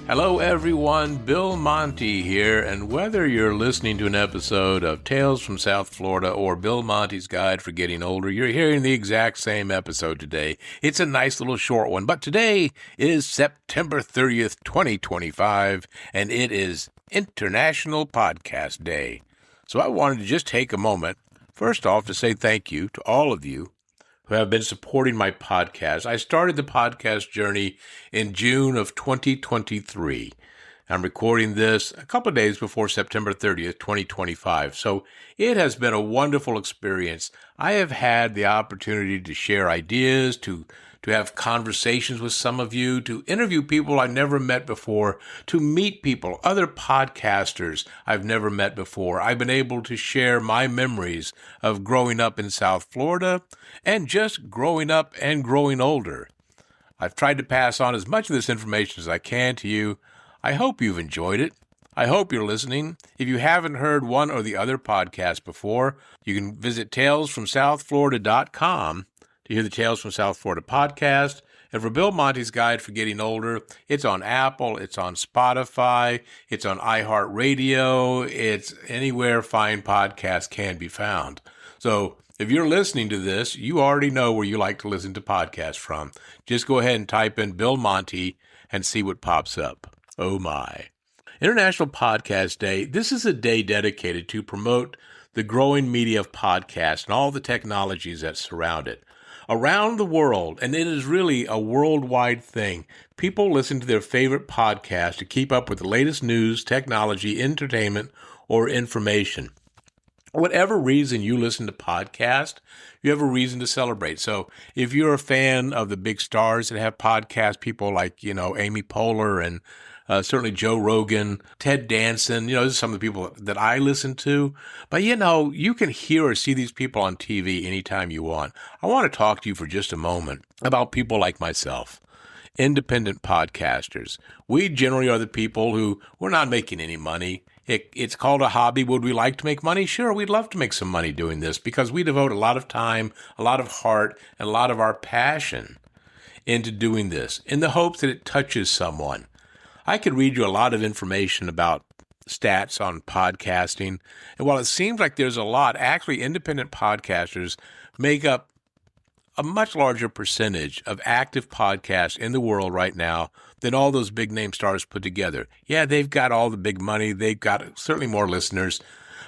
Hello everyone, Bill Monty here, and whether you're listening to an episode of Tales from South Florida or Bill Monty's Guide for Getting Older, you're hearing the exact same episode today. It's a nice little short one, but today is September 30th, 2025, and it is International Podcast Day. So I wanted to just take a moment, first off, to say thank you to all of you who have been supporting my podcast. I started the podcast journey in June of 2023. I'm recording this a couple of days before September 30th, 2025. So it has been a wonderful experience. I have had the opportunity to share ideas, to have conversations with some of you, to interview people I've never met before, to meet people, other podcasters I've never met before. I've been able to share my memories of growing up in South Florida and just growing up and growing older. I've tried to pass on as much of this information as I can to you. I hope you've enjoyed it. I hope you're listening. If you haven't heard one or the other podcast before, you can visit Talesfromsouthflorida.com to hear the Tales from South Florida podcast. And for Bill Monty's Guide for Getting Older, it's on Apple, it's on Spotify, it's on iHeartRadio, it's anywhere fine podcasts can be found. So if you're listening to this, you already know where you like to listen to podcasts from. Just go ahead and type in Bill Monty and see what pops up. Oh my. International Podcast Day. This is a day dedicated to promote the growing media of podcasts and all the technologies that surround it. Around the world, and it is really a worldwide thing, people listen to their favorite podcast to keep up with the latest news, technology, entertainment, or information. Whatever reason you listen to podcasts, you have a reason to celebrate. So if you're a fan of the big stars that have podcasts, people like, Amy Poehler and certainly Joe Rogan, Ted Danson, these are some of the people that I listen to. But, you can hear or see these people on TV anytime you want. I want to talk to you for just a moment about people like myself, independent podcasters. We generally are the people who, we're not making any money. It's called a hobby. Would we like to make money? Sure, we'd love to make some money doing this because we devote a lot of time, a lot of heart, and a lot of our passion into doing this in the hopes that it touches someone. I could read you a lot of information about stats on podcasting. And while it seems like there's a lot, actually independent podcasters make up a much larger percentage of active podcasts in the world right now than all those big name stars put together. Yeah, they've got all the big money. They've got certainly more listeners.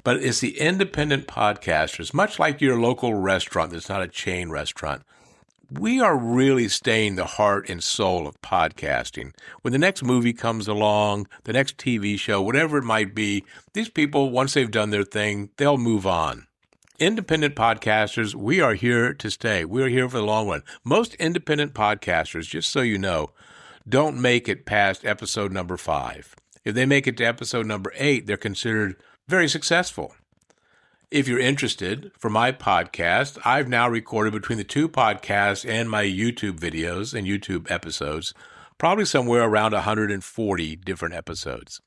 But it's the independent podcasters, much like your local restaurant that's not a chain restaurant. We are really staying the heart and soul of podcasting. When the next movie comes along, the next TV show, whatever it might be, these people, once they've done their thing, they'll move on. Independent podcasters, we are here to stay. We are here for the long run. Most independent podcasters, just so you know, don't make it past episode number 5. If they make it to episode number 8, they're considered very successful. If you're interested, for my podcast, I've now recorded between the 2 podcasts and my YouTube videos and YouTube episodes, probably somewhere around 140 different episodes.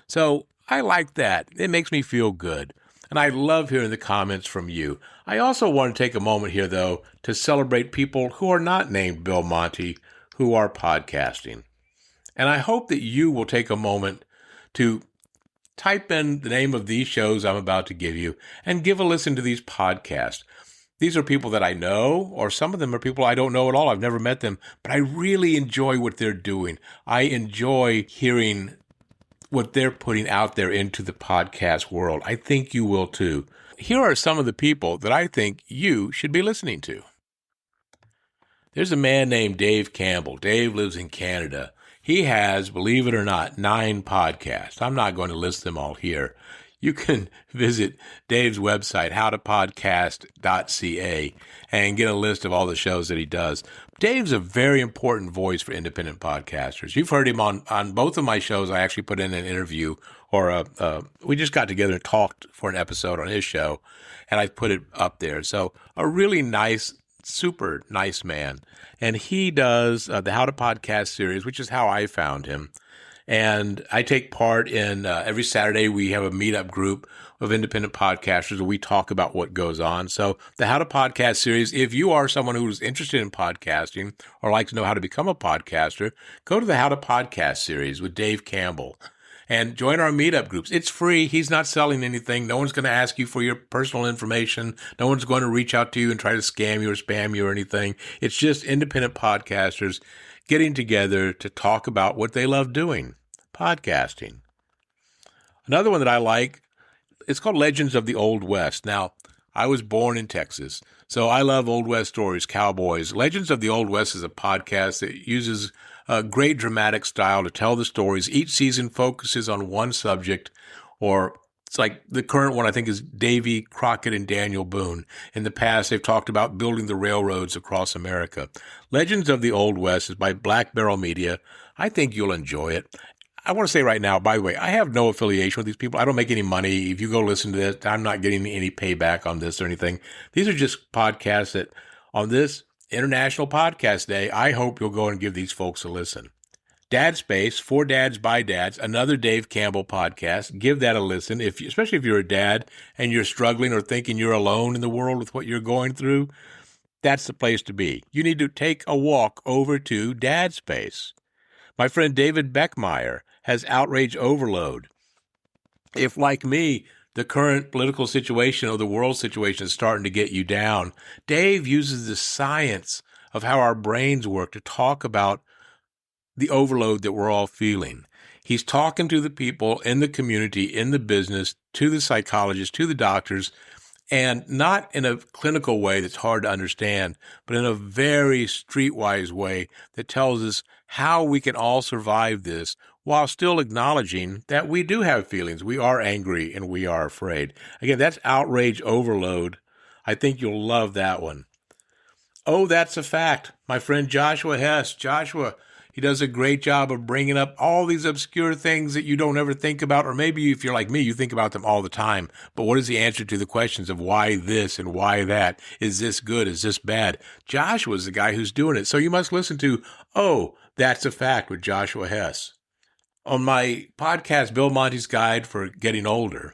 So I like that. It makes me feel good. And I love hearing the comments from you. I also want to take a moment here, though, to celebrate people who are not named Bill Monty, who are podcasting. And I hope that you will take a moment to type in the name of these shows I'm about to give you and give a listen to these podcasts. These are people that I know, or some of them are people I don't know at all. I've never met them, but I really enjoy what they're doing. I enjoy hearing what they're putting out there into the podcast world. I think you will too. Here are some of the people that I think you should be listening to. There's a man named Dave Campbell. Dave lives in Canada. He has, believe it or not, 9 podcasts. I'm not going to list them all here. You can visit Dave's website, howtopodcast.ca, and get a list of all the shows that he does. Dave's a very important voice for independent podcasters. You've heard him on both of my shows. I actually put in an interview, or we just got together and talked for an episode on his show, and I put it up there. So a really nice, super nice man. And he does the How to Podcast series, which is how I found him. And I take part in every Saturday we have a meetup group of independent podcasters where we talk about what goes on. So the How to Podcast series, if you are someone who's interested in podcasting or like to know how to become a podcaster, go to the How to Podcast series with Dave Campbell and join our meetup groups. It's free. He's not selling anything. No one's going to ask you for your personal information. No one's going to reach out to you and try to scam you or spam you or anything. It's just independent podcasters getting together to talk about what they love doing, podcasting. Another one that I like, it's called Legends of the Old West. Now, I was born in Texas, so I love Old West stories, cowboys. Legends of the Old West is a podcast that uses a great dramatic style to tell the stories. Each season focuses on one subject, or it's like the current one I think is Davy Crockett and Daniel Boone. In the past, they've talked about building the railroads across America. Legends of the Old West is by Black Barrel Media. I think you'll enjoy it. I want to say right now, by the way, I have no affiliation with these people. I don't make any money. If you go listen to this, I'm not getting any payback on this or anything. These are just podcasts that on this International Podcast Day, I hope you'll go and give these folks a listen. Dad Space, For Dads by Dads, another Dave Campbell podcast. Give that a listen, especially if you're a dad and you're struggling or thinking you're alone in the world with what you're going through. That's the place to be. You need to take a walk over to Dad Space. My friend David Beckmeyer has Outrage Overload. If, like me, the current political situation or the world situation is starting to get you down, Dave uses the science of how our brains work to talk about the overload that we're all feeling. He's talking to the people in the community, in the business, to the psychologists, to the doctors, and not in a clinical way that's hard to understand, but in a very streetwise way that tells us how we can all survive this while still acknowledging that we do have feelings. We are angry and we are afraid. Again, that's Outrage Overload. I think you'll love that one. Oh, That's a Fact. My friend Joshua Hess. Joshua, he does a great job of bringing up all these obscure things that you don't ever think about, or maybe if you're like me, you think about them all the time. But what is the answer to the questions of why this and why that? Is this good? Is this bad? Joshua's the guy who's doing it. So you must listen to Oh, That's a Fact with Joshua Hess. On my podcast, Bill Monty's Guide for Getting Older,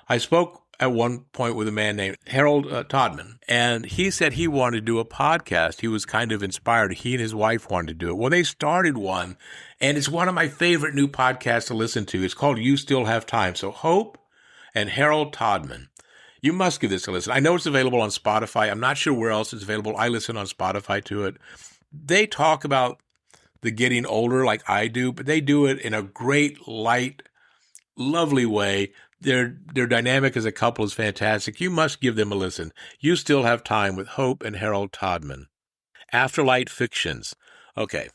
I spoke at one point with a man named Harold Todman, and he said he wanted to do a podcast. He was kind of inspired. He and his wife wanted to do it. Well, they started one, and it's one of my favorite new podcasts to listen to. It's called You Still Have Time. So Hope and Harold Todman, you must give this a listen. I know it's available on Spotify. I'm not sure where else it's available. I listen on Spotify to it. They talk about the getting older like I do, but they do it in a great, light, lovely way. Their dynamic as a couple is fantastic. You must give them a listen. You Still Have Time with Hope and Harold Todman. Afterlight Fictions. Okay.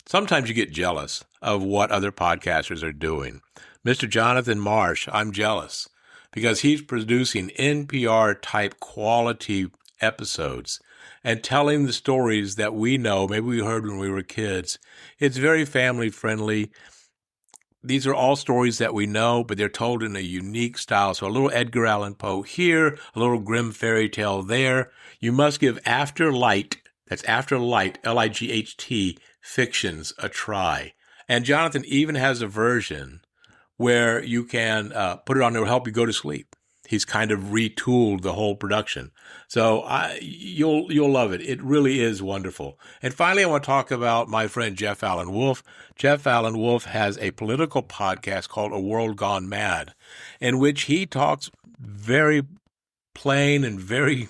Sometimes you get jealous of what other podcasters are doing. Mr. Jonathan Marsh, I'm jealous because he's producing NPR-type quality episodes and telling the stories that we know, maybe we heard when we were kids. It's very family-friendly. These are all stories that we know, but they're told in a unique style. So a little Edgar Allan Poe here, a little grim fairy tale there. You must give Afterlight, that's Afterlight, L-I-G-H-T, Fictions a try. And Jonathan even has a version where you can put it on there to help you go to sleep. He's kind of retooled the whole production. So you'll love it. It really is wonderful. And finally, I want to talk about my friend Jeff Allen Wolf. Jeff Allen Wolf has a political podcast called A World Gone Mad, in which he talks very plain and very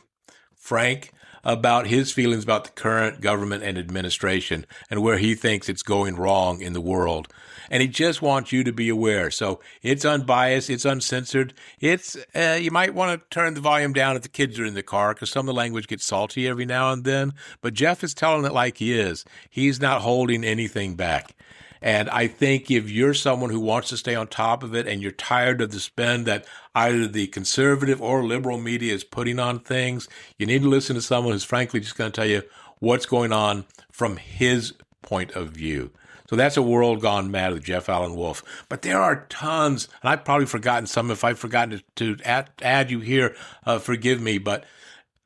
frank about his feelings about the current government and administration and where he thinks it's going wrong in the world. And he just wants you to be aware. So it's unbiased, it's uncensored. It's you might want to turn the volume down if the kids are in the car because some of the language gets salty every now and then. But Jeff is telling it like he is. He's not holding anything back. And I think if you're someone who wants to stay on top of it and you're tired of the spin that either the conservative or liberal media is putting on things, you need to listen to someone who's frankly just going to tell you what's going on from his point of view. So that's A World Gone Mad with Jeff Allen Wolf. But there are tons, and I've probably forgotten some. If I've forgotten to add you here, forgive me. But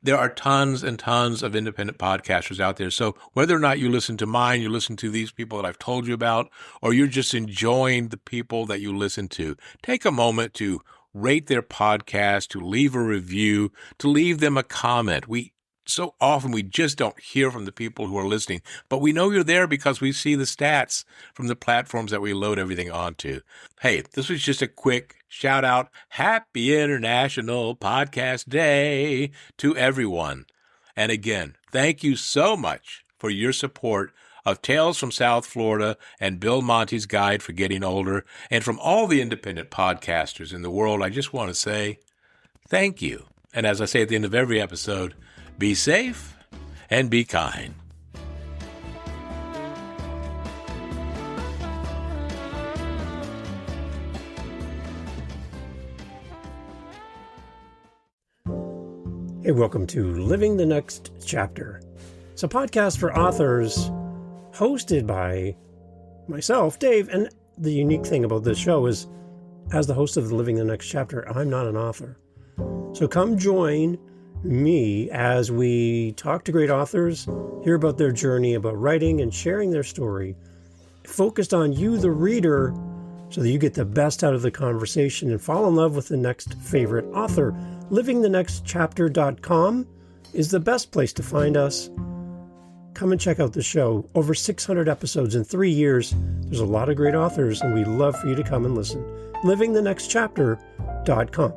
There are tons and tons of independent podcasters out there. So whether or not you listen to mine, you listen to these people that I've told you about, or you're just enjoying the people that you listen to, take a moment to rate their podcast, to leave a review, to leave them a comment. So often we just don't hear from the people who are listening, but we know you're there because we see the stats from the platforms that we load everything onto. Hey, this was just a quick shout out. Happy International Podcast Day to everyone. And again, thank you so much for your support of Tales from South Florida and Bill Monty's Guide for Getting Older. And from all the independent podcasters in the world, I just want to say thank you. And as I say at the end of every episode, be safe and be kind. Hey, welcome to Living the Next Chapter. It's a podcast for authors hosted by myself, Dave. And the unique thing about this show is, as the host of the Living the Next Chapter, I'm not an author. So come join me as we talk to great authors, hear about their journey about writing and sharing their story, focused on you, the reader, so that you get the best out of the conversation and fall in love with the next favorite author. LivingTheNextChapter.com is the best place to find us. Come and check out the show. Over 600 episodes in 3 years. There's a lot of great authors, and we'd love for you to come and listen. LivingTheNextChapter.com.